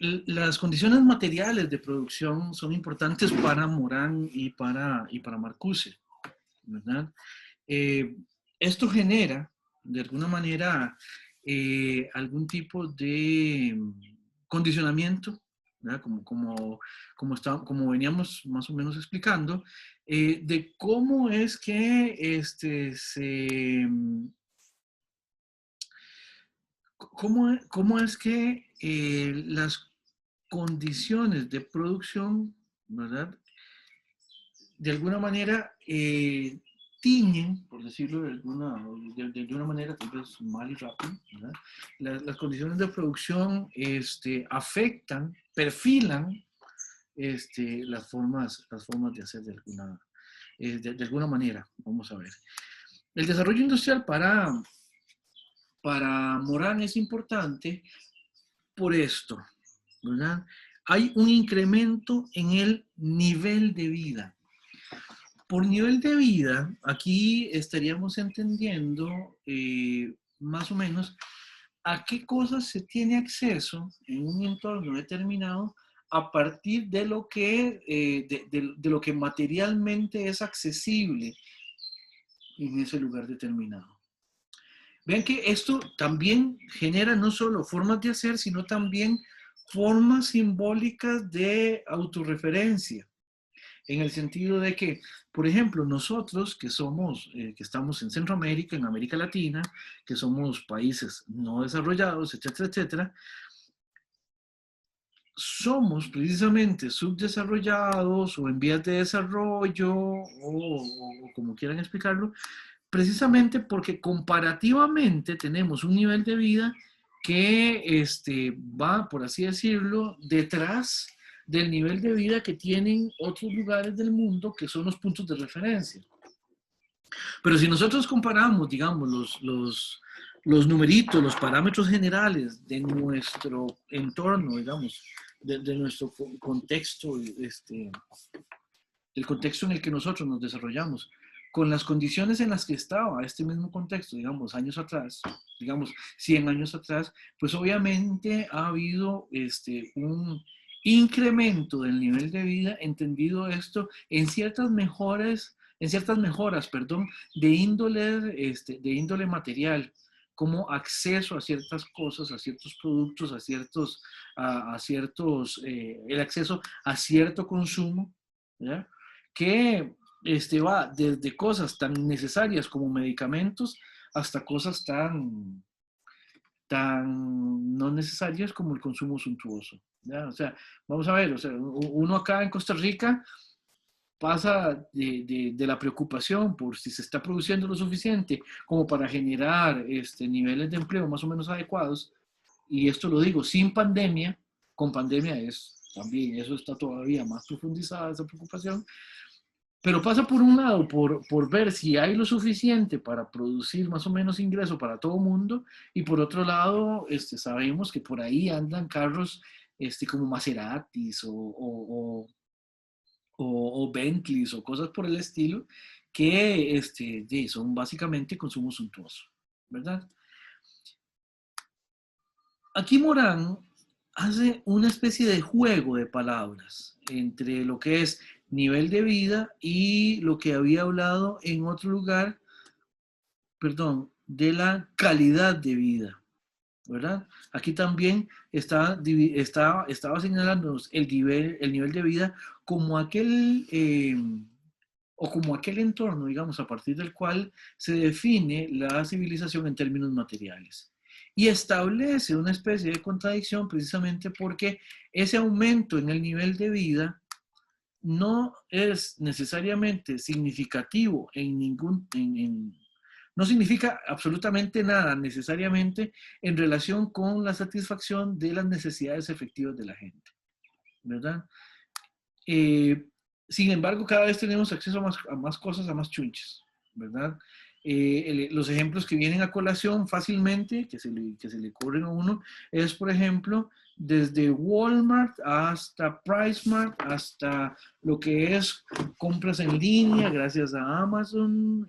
las condiciones materiales de producción son importantes para Morán y para Marcuse, ¿verdad? Eh, Esto genera, de alguna manera, algún tipo de condicionamiento, ¿verdad? Como veníamos más o menos explicando, de cómo es que cómo es que las condiciones de producción, ¿verdad? De alguna manera tiñen, por decirlo de una manera tal vez mal y rápido, ¿verdad? Las condiciones de producción afectan, perfilan las formas de hacer de alguna manera. Vamos a ver. El desarrollo industrial para Morán es importante por esto, ¿verdad? Hay un incremento en el nivel de vida. Por nivel de vida, aquí estaríamos entendiendo más o menos a qué cosas se tiene acceso en un entorno determinado a partir de de lo que materialmente es accesible en ese lugar determinado. Vean que esto también genera no solo formas de hacer, sino también formas simbólicas de autorreferencia, en el sentido de que, por ejemplo, nosotros que estamos en Centroamérica, en América Latina, que somos países no desarrollados, etcétera, etcétera, somos precisamente subdesarrollados o en vías de desarrollo o como quieran explicarlo, precisamente porque comparativamente tenemos un nivel de vida que va, por así decirlo, detrás del nivel de vida que tienen otros lugares del mundo que son los puntos de referencia. Pero si nosotros comparamos, digamos, los numeritos, los parámetros generales de nuestro entorno, digamos, de nuestro contexto, el contexto en el que nosotros nos desarrollamos, con las condiciones en las que estaba este mismo contexto, digamos, años atrás, digamos, 100 años atrás, pues obviamente ha habido un incremento del nivel de vida, entendido esto en ciertas mejoras, perdón, de índole material, como acceso a ciertas cosas, a ciertos productos, el acceso a cierto consumo, ¿ya? Que va desde cosas tan necesarias como medicamentos hasta cosas tan no necesarias como el consumo suntuoso. ¿Ya? O sea, vamos a ver, o sea, uno acá en Costa Rica pasa de la preocupación por si se está produciendo lo suficiente como para generar niveles de empleo más o menos adecuados, y esto lo digo sin pandemia, con pandemia también, eso está todavía más profundizada esa preocupación, pero pasa por un lado por ver si hay lo suficiente para producir más o menos ingreso para todo el mundo, y por otro lado sabemos que por ahí andan carros como Maseratis o Bentleys o cosas por el estilo que son básicamente consumo suntuoso, ¿verdad? Aquí Morán hace una especie de juego de palabras entre lo que es nivel de vida y lo que había hablado en otro lugar, perdón, de la calidad de vida, ¿verdad? Aquí también estaba señalándonos el nivel de vida como como aquel entorno, digamos, a partir del cual se define la civilización en términos materiales. Y establece una especie de contradicción precisamente porque ese aumento en el nivel de vida no es necesariamente significativo no significa absolutamente nada necesariamente en relación con la satisfacción de las necesidades efectivas de la gente, ¿verdad? Eh, Sin embargo, cada vez tenemos acceso a más cosas, a más chunches, ¿verdad? Los ejemplos que vienen a colación fácilmente, que se le corren a uno, es, por ejemplo, desde Walmart hasta PriceMart, hasta lo que es compras en línea, gracias a Amazon,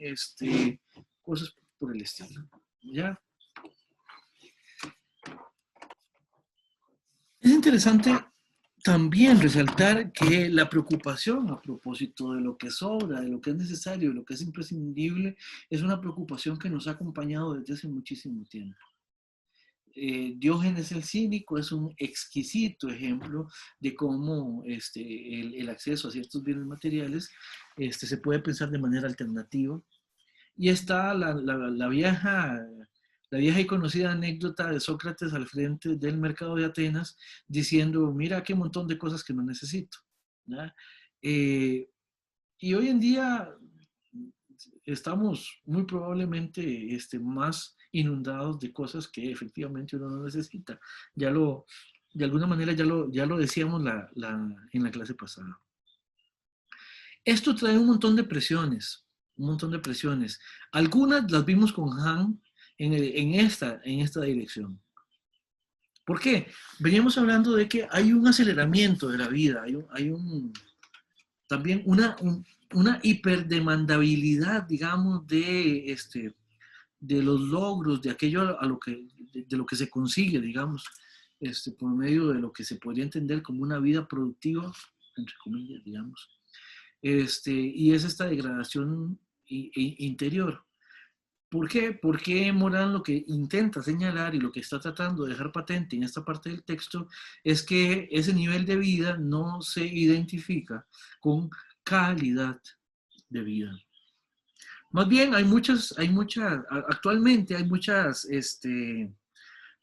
cosas por el estilo, ¿ya? interesante también resaltar que la preocupación a propósito de lo que sobra, de lo que es necesario, de lo que es imprescindible, es una preocupación que nos ha acompañado desde hace muchísimo tiempo. Diógenes el Cínico es un exquisito ejemplo de cómo el acceso a ciertos bienes materiales se puede pensar de manera alternativa. Y está la vieja y conocida anécdota de Sócrates al frente del mercado de Atenas diciendo, mira qué montón de cosas que no necesito. Y hoy en día estamos muy probablemente más inundados de cosas que efectivamente uno no necesita. De alguna manera ya lo decíamos en la clase pasada. Esto trae un montón de presiones, un montón de presiones. Algunas las vimos con Han en esta dirección. ¿Por qué? Veníamos hablando de que hay un aceleramiento de la vida, también una hiperdemandabilidad, digamos, de los logros, de aquello de lo que se consigue, digamos, por medio de lo que se podría entender como una vida productiva, entre comillas, digamos. Y es esta degradación interior. ¿Por qué? Porque Morán lo que intenta señalar y lo que está tratando de dejar patente en esta parte del texto es que ese nivel de vida no se identifica con calidad de vida. Más bien actualmente hay muchas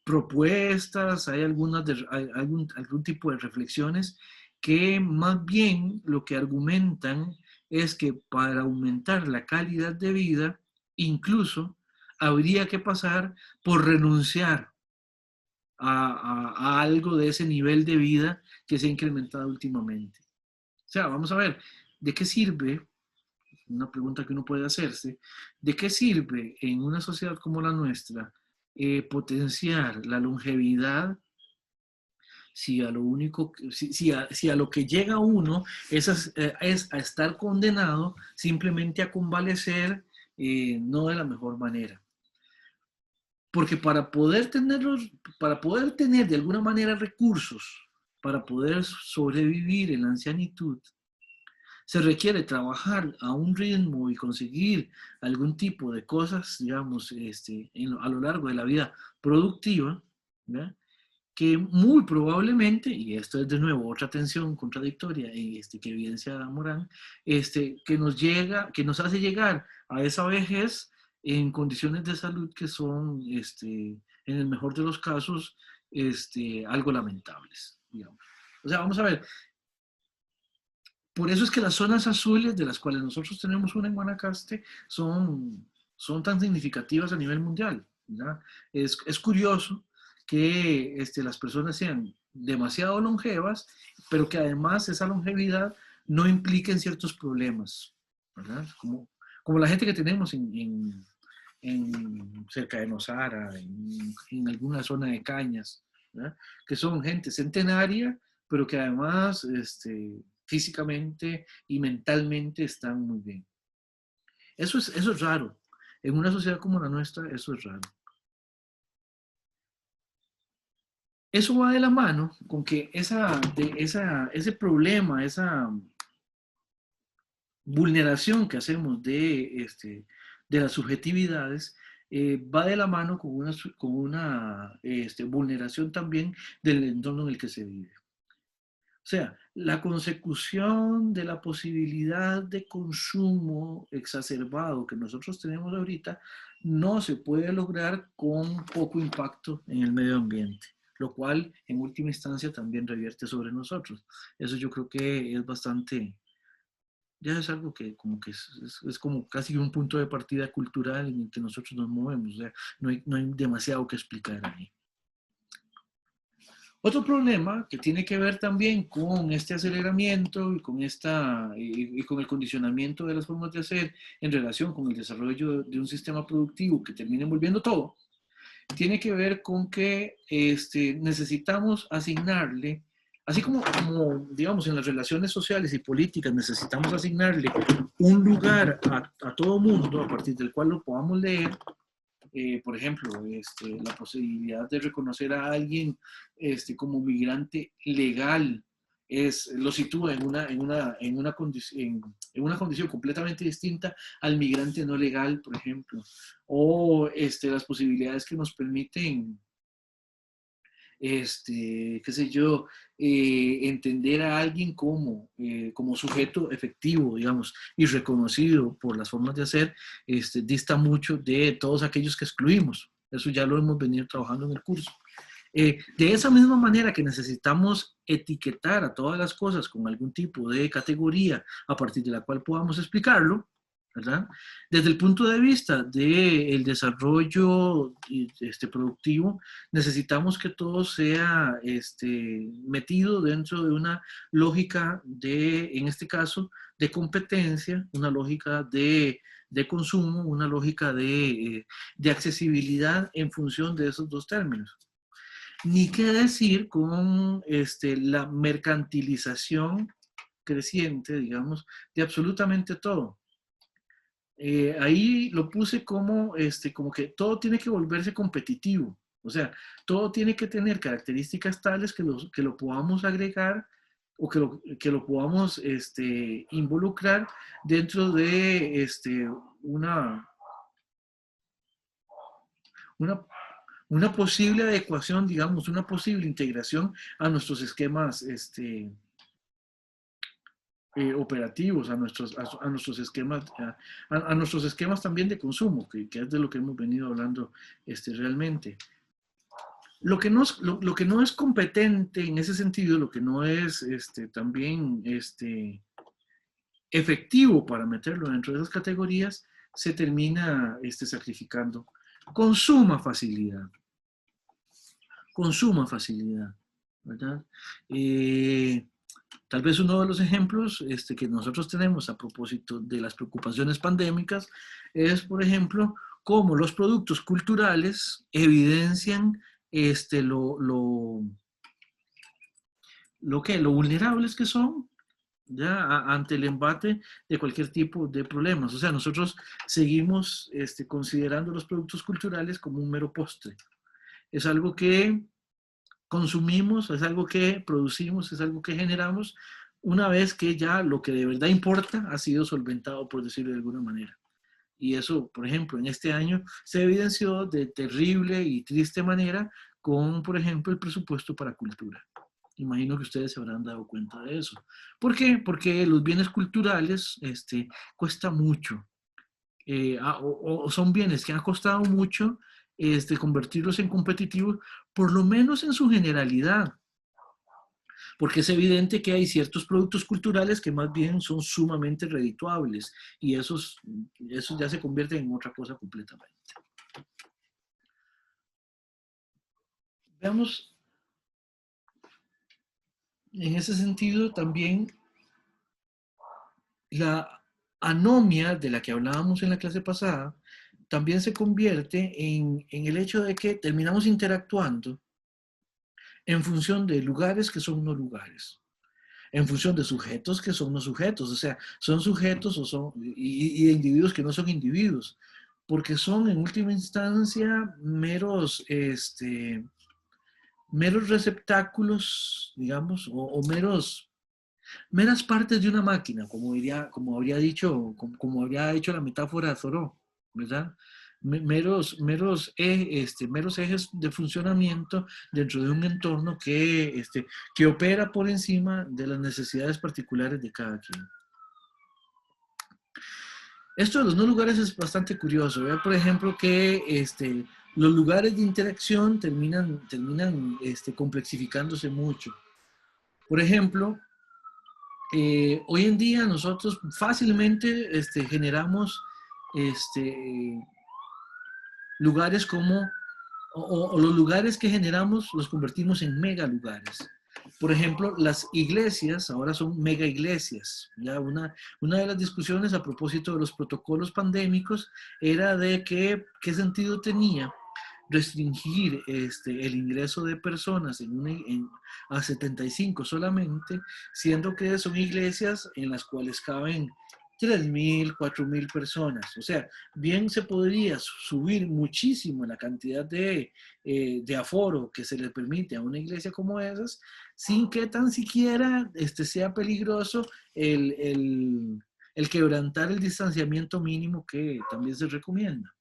propuestas, hay algún tipo de reflexiones que más bien lo que argumentan es que para aumentar la calidad de vida, incluso habría que pasar por renunciar a algo de ese nivel de vida que se ha incrementado últimamente. O sea, vamos a ver, ¿de qué sirve? Una pregunta que uno puede hacerse, ¿de qué sirve en una sociedad como la nuestra potenciar la longevidad si a lo que llega uno es a estar condenado simplemente a convalecer no de la mejor manera? Porque para poder tener de alguna manera recursos, para poder sobrevivir en la ancianitud, se requiere trabajar a un ritmo y conseguir algún tipo de cosas, digamos, a lo largo de la vida productiva, ¿verdad? Que muy probablemente, y esto es de nuevo otra tensión contradictoria que evidencia Morán, que nos hace llegar a esa vejez en condiciones de salud que son, en el mejor de los casos, algo lamentables, digamos. O sea, vamos a ver, por eso es que las zonas azules, de las cuales nosotros tenemos una en Guanacaste, son tan significativas a nivel mundial, ¿verdad? Es curioso que las personas sean demasiado longevas, pero que además esa longevidad no implique en ciertos problemas, ¿verdad? Como la gente que tenemos cerca de Nosara, en alguna zona de Cañas, ¿verdad? Que son gente centenaria, pero que además físicamente y mentalmente están muy bien. Eso es raro. En una sociedad como la nuestra, eso es raro. Eso va de la mano con que ese problema, esa vulneración que hacemos de las subjetividades, va de la mano con una vulneración también del entorno en el que se vive. O sea, la consecución de la posibilidad de consumo exacerbado que nosotros tenemos ahorita no se puede lograr con poco impacto en el medio ambiente, lo cual en última instancia también revierte sobre nosotros. Eso yo creo que es bastante, ya es algo que como que es como casi un punto de partida cultural en el que nosotros nos movemos. O sea, no hay demasiado que explicar ahí. Otro problema que tiene que ver también con este aceleramiento y con el condicionamiento de las formas de hacer en relación con el desarrollo de un sistema productivo que termine envolviendo todo, tiene que ver con que necesitamos asignarle, así como digamos en las relaciones sociales y políticas necesitamos asignarle un lugar a todo mundo a partir del cual lo podamos leer, por ejemplo, la posibilidad de reconocer a alguien como migrante legal lo sitúa en una condición completamente distinta al migrante no legal, por ejemplo, o las posibilidades que nos permiten qué sé yo, entender a alguien como sujeto efectivo, digamos, y reconocido por las formas de hacer, dista mucho de todos aquellos que excluimos. Eso ya lo hemos venido trabajando en el curso. De esa misma manera que necesitamos etiquetar a todas las cosas con algún tipo de categoría a partir de la cual podamos explicarlo, ¿verdad? Desde el punto de vista del desarrollo productivo, necesitamos que todo sea metido dentro de una lógica en este caso, de competencia, una lógica de consumo, una lógica de accesibilidad en función de esos dos términos. Ni qué decir con la mercantilización creciente, digamos, de absolutamente todo. Ahí lo puse como que todo tiene que volverse competitivo. O sea, todo tiene que tener características tales que lo podamos agregar o que lo podamos involucrar dentro de una, una posible adecuación, digamos, una posible integración a nuestros esquemas operativos, a nuestros esquemas, a nuestros esquemas también de consumo, que es de lo que hemos venido hablando realmente. Lo que no es competente en ese sentido, lo que no es también efectivo para meterlo dentro de esas categorías, se termina sacrificando con suma facilidad. Con suma facilidad, ¿verdad? Tal vez uno de los ejemplos que nosotros tenemos a propósito de las preocupaciones pandémicas es, por ejemplo, cómo los productos culturales evidencian lo vulnerables que son ya ante el embate de cualquier tipo de problemas. O sea, nosotros seguimos considerando los productos culturales como un mero postre. Es algo que consumimos, es algo que producimos, es algo que generamos una vez que ya lo que de verdad importa ha sido solventado, por decirlo de alguna manera. Y eso, por ejemplo, en este año se evidenció de terrible y triste manera con, por ejemplo, el presupuesto para cultura. Imagino que ustedes se habrán dado cuenta de eso. ¿Por qué? Porque los bienes culturales cuesta mucho. O son bienes que han costado mucho convertirlos en competitivos, por lo menos en su generalidad, porque es evidente que hay ciertos productos culturales que más bien son sumamente redituables y esos ya se convierten en otra cosa completamente. Veamos en ese sentido también la anomia de la que hablábamos en la clase pasada, también se convierte en el hecho de que terminamos interactuando en función de lugares que son no lugares, en función de sujetos que son no sujetos, o sea, son sujetos y de individuos que no son individuos, porque son en última instancia meros receptáculos, digamos, o meras partes de una máquina, como habría dicho, como habría hecho la metáfora de Thoreau, ¿verdad? Meros ejes de funcionamiento dentro de un entorno que opera por encima de las necesidades particulares de cada quien. Esto de los no lugares es bastante curioso. Vean, por ejemplo, que los lugares de interacción terminan complexificándose mucho. Por ejemplo, hoy en día nosotros fácilmente generamos lugares o los lugares que generamos los convertimos en mega lugares. Por ejemplo, las iglesias ahora son mega iglesias. Ya una de las discusiones a propósito de los protocolos pandémicos era de qué sentido tenía restringir el ingreso de personas a 75 solamente, siendo que son iglesias en las cuales caben 3.000, 4.000 personas. O sea, bien se podría subir muchísimo la cantidad de aforo que se le permite a una iglesia como esas, sin que tan siquiera sea peligroso el quebrantar el distanciamiento mínimo que también se recomienda.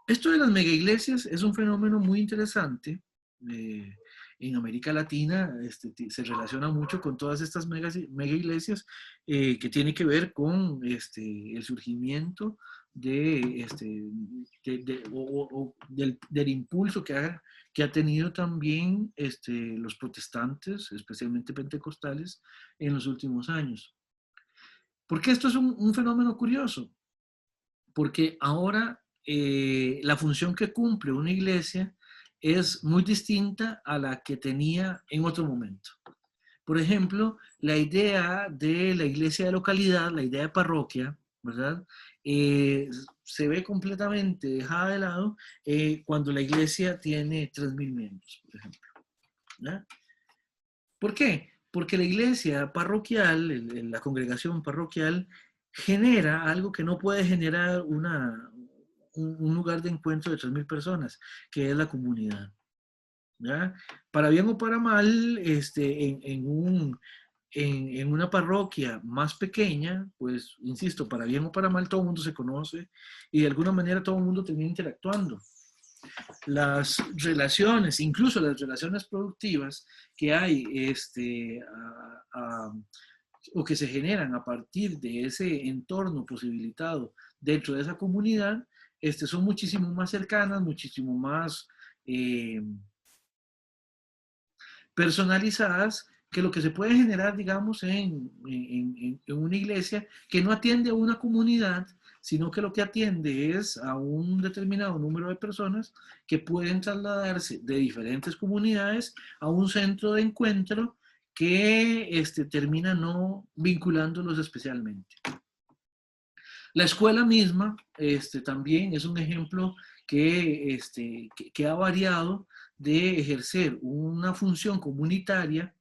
Esto de las mega iglesias es un fenómeno muy interesante. En América Latina se relaciona mucho con todas estas mega iglesias que tiene que ver con el surgimiento del impulso que ha tenido también los protestantes, especialmente pentecostales, en los últimos años. Porque esto es un fenómeno curioso, porque ahora la función que cumple una iglesia es muy distinta a la que tenía en otro momento. Por ejemplo, la idea de la iglesia de localidad, la idea de parroquia, ¿verdad? Se ve completamente dejada de lado cuando la iglesia tiene 3.000 miembros, por ejemplo. ¿Ya? ¿Por qué? Porque la iglesia parroquial, la congregación parroquial, genera algo que no puede generar un lugar de encuentro de 3.000 personas, que es la comunidad. ¿Ya? Para bien o para mal, en una parroquia más pequeña, pues, insisto, para bien o para mal, todo el mundo se conoce y de alguna manera todo el mundo termina interactuando. Las relaciones, incluso las relaciones productivas que hay o que se generan a partir de ese entorno posibilitado dentro de esa comunidad, son muchísimo más cercanas, muchísimo más personalizadas que lo que se puede generar, digamos, en una iglesia que no atiende a una comunidad, sino que lo que atiende es a un determinado número de personas que pueden trasladarse de diferentes comunidades a un centro de encuentro que termina no vinculándolos especialmente. La escuela misma también es un ejemplo que ha variado de ejercer una función comunitaria,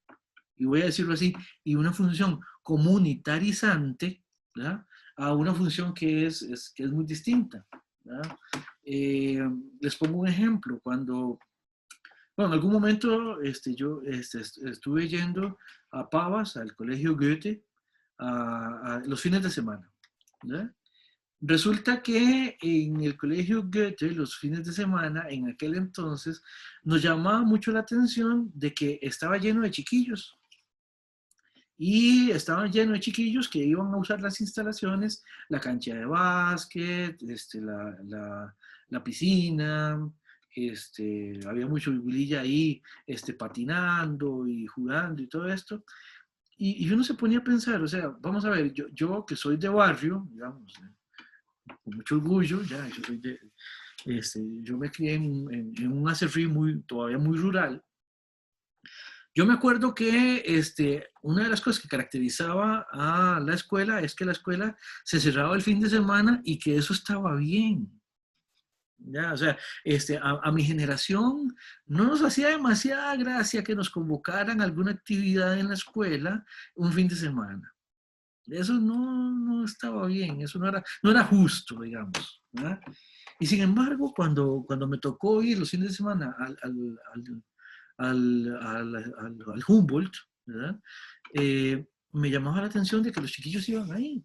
y voy a decirlo así, y una función comunitarizante, ¿verdad? A una función que es muy distinta. Les pongo un ejemplo. Bueno, en algún momento yo estuve yendo a Pavas, al colegio Goethe, a los fines de semana. ¿Verdad? Resulta que en el colegio Goethe, los fines de semana, en aquel entonces, nos llamaba mucho la atención de que estaba lleno de chiquillos. Y estaban llenos de chiquillos que iban a usar las instalaciones, la cancha de básquet, la piscina, había mucho bulilla ahí, patinando y jugando y todo esto. Y uno se ponía a pensar, o sea, vamos a ver, yo que soy de barrio, digamos, con mucho orgullo, ya, yo me crié en un acerrí todavía muy rural. Yo me acuerdo que una de las cosas que caracterizaba a la escuela es que la escuela se cerraba el fin de semana y que eso estaba bien. Ya, o sea, a mi generación no nos hacía demasiada gracia que nos convocaran a alguna actividad en la escuela un fin de semana. Eso no estaba bien, eso no era justo, digamos. ¿Verdad? Y sin embargo, cuando me tocó ir los fines de semana al Humboldt, ¿verdad? Me llamaba la atención de que los chiquillos iban ahí.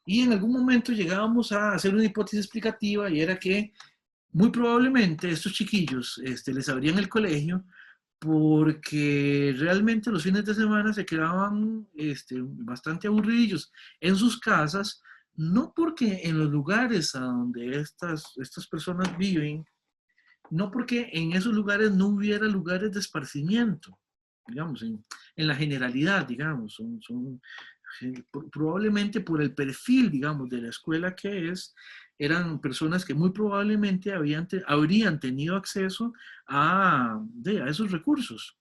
Y en algún momento llegábamos a hacer una hipótesis explicativa y era que muy probablemente estos chiquillos les abrían el colegio porque realmente los fines de semana se quedaban bastante aburridillos en sus casas, no porque en los lugares a donde estas personas viven, no porque en esos lugares no hubiera lugares de esparcimiento, digamos, en la generalidad, digamos, probablemente por el perfil, digamos, de la escuela que eran personas que muy probablemente habrían tenido acceso a esos recursos.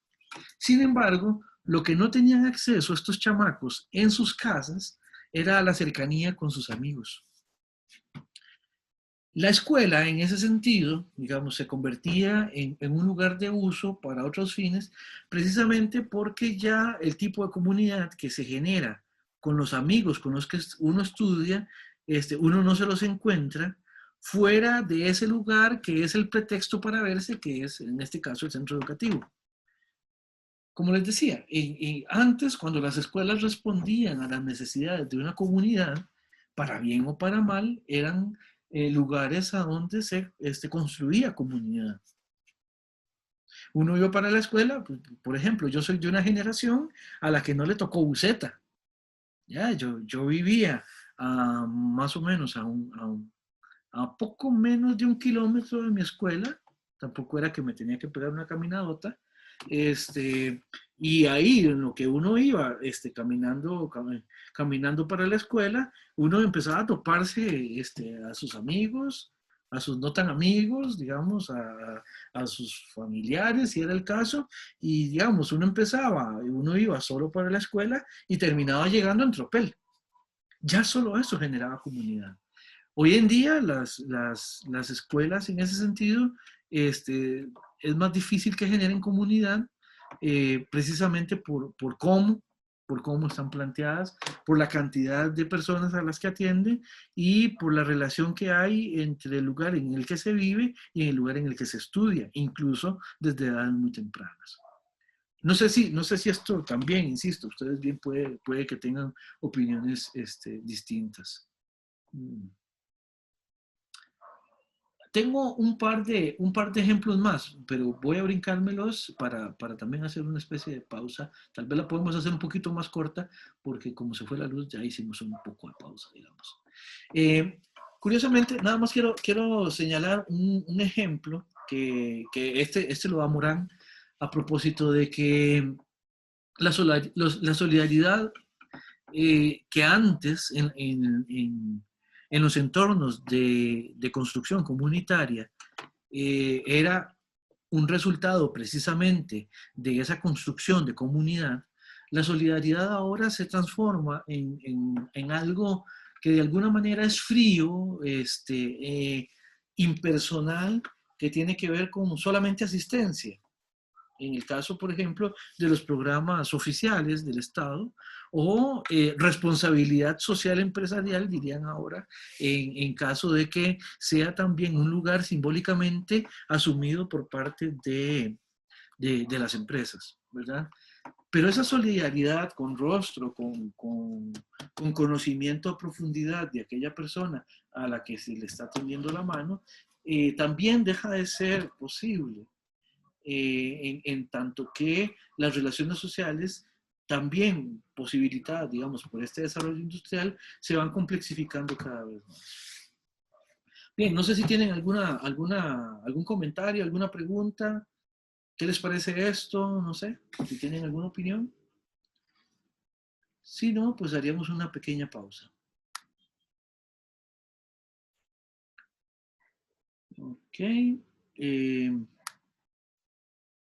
Sin embargo, lo que no tenían acceso estos chamacos en sus casas era a la cercanía con sus amigos. La escuela, en ese sentido, digamos, se convertía en un lugar de uso para otros fines, precisamente porque ya el tipo de comunidad que se genera con los amigos con los que uno estudia, uno no se los encuentra fuera de ese lugar que es el pretexto para verse, que es en este caso el centro educativo. Como les decía, antes cuando las escuelas respondían a las necesidades de una comunidad, para bien o para mal, eran lugares a donde se construía comunidad. Uno iba para la escuela, por ejemplo, yo soy de una generación a la que no le tocó buseta. Ya, yo vivía más o menos a poco menos de 1 kilómetro de mi escuela, tampoco era que me tenía que pegar una caminadota, y ahí en lo que uno iba caminando para la escuela, uno empezaba a toparse a sus amigos, a sus no tan amigos, digamos, a sus familiares, si era el caso, y digamos, uno iba solo para la escuela y terminaba llegando en tropel. Ya solo eso generaba comunidad. Hoy en día las escuelas en ese sentido es más difícil que generen comunidad precisamente por cómo están planteadas, por la cantidad de personas a las que atienden y por la relación que hay entre el lugar en el que se vive y el lugar en el que se estudia, incluso desde edades muy tempranas. No sé si esto también, insisto, ustedes bien puede que tengan opiniones distintas. Tengo un par de ejemplos más, pero voy a brincármelos para también hacer una especie de pausa. Tal vez la podemos hacer un poquito más corta, porque como se fue la luz, ya hicimos un poco de pausa, digamos. Curiosamente, nada más quiero señalar un ejemplo que lo da Morán a propósito de que la solidaridad que antes en los entornos de construcción comunitaria era un resultado precisamente de esa construcción de comunidad, la solidaridad ahora se transforma en algo que de alguna manera es frío, impersonal, que tiene que ver con solamente asistencia. En el caso, por ejemplo, de los programas oficiales del Estado, o responsabilidad social empresarial, dirían ahora, en caso de que sea también un lugar simbólicamente asumido por parte de las empresas, ¿verdad? Pero esa solidaridad con rostro, con conocimiento a profundidad de aquella persona a la que se le está tendiendo la mano, también deja de ser posible en tanto que las relaciones sociales también posibilitadas, digamos, por este desarrollo industrial, se van complexificando cada vez más. Bien, no sé si tienen algún comentario, alguna pregunta. ¿Qué les parece esto? No sé, si tienen alguna opinión. Si no, pues haríamos una pequeña pausa. Ok.